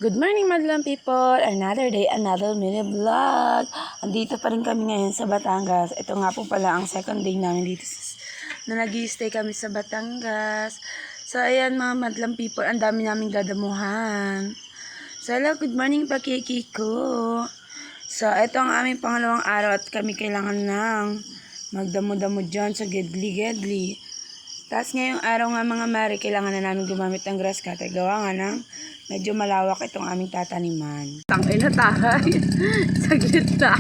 Good morning, madlang people! Another day, another mini vlog. Andito pa rin kami ngayon sa Batangas. Ito nga po pala ang second day namin dito na nag-i-stay kami sa Batangas. So, ayan mga madlang people, ang dami naming dadamuhan. So, hello, good morning pakiki ko. So, ito ang aming pangalawang araw at kami kailangan ng magdamo-damo dyan sa gedli-gedli. Tapos ngayong araw nga mga mare, kailangan na namin gumamit ng grass cutter. Gawa nga ng medyo malawak itong aming tataniman. Tangay na tayo. Saglit na.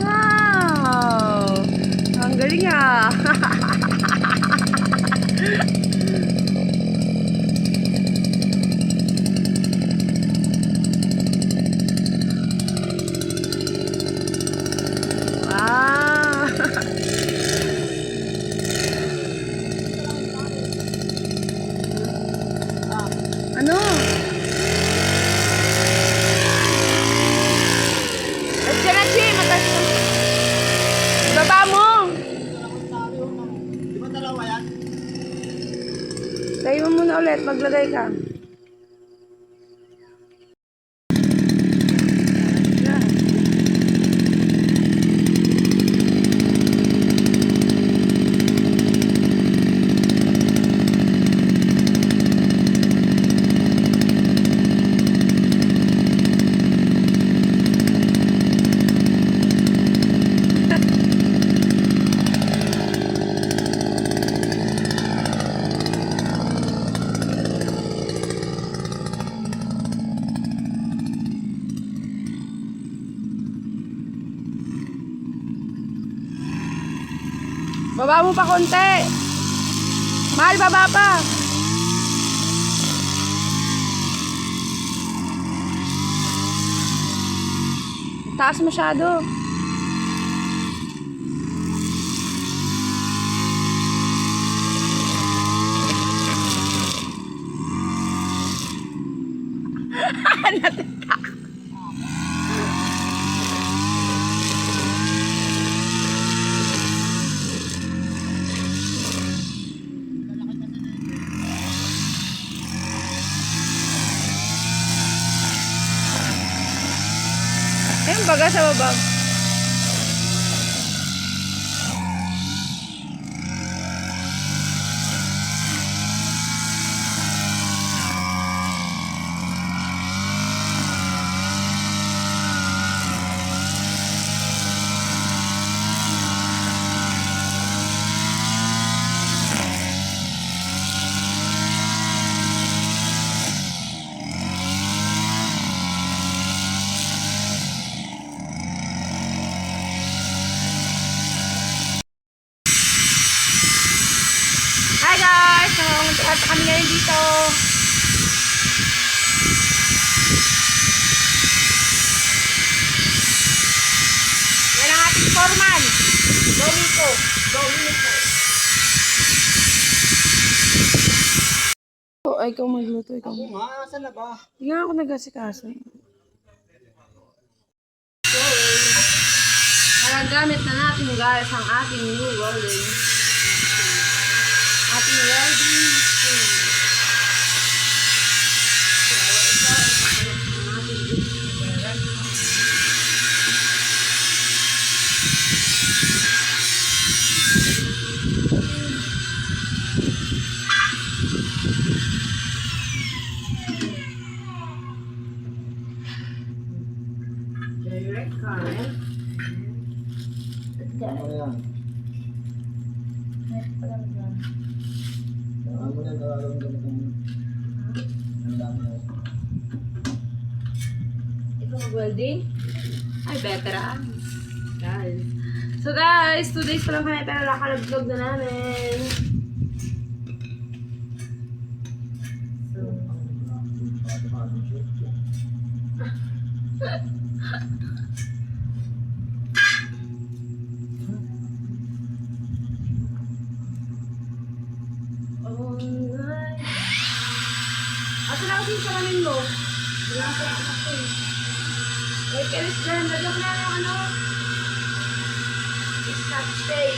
Wow! Ang galing ah. Ano? Let's go na, Chi! Matas mo! Baba mo! Di ba dalawa yan? Tayo mo muna ulit. Maglagay ka. Baba mo pa konti. Mahal, baba pa. Taas masyado. Ayun, baga sa baba. Hi guys! At kami ngayon dito. Yan ang ating foreman. Domito. Ay, ikaw magluto. Ikaw. Ako nga, asan na ba? Hindi nga ako nag-asikaso. Nagagamit na natin guys ang ating new welding. Ating welding machine. So, ito ang ating direct current. Ano yan? Ano yan? Ang dami na. Ikaw mag-welding? Ay, veteran. Guys. So guys, 2 days pa lang kami pero nakalog-vlog na namin. Alright. Asa na kasi yung salamin mo? Wala ka ako eh. May kelis dyan. Lagyan mo na yung ano? Stop stay.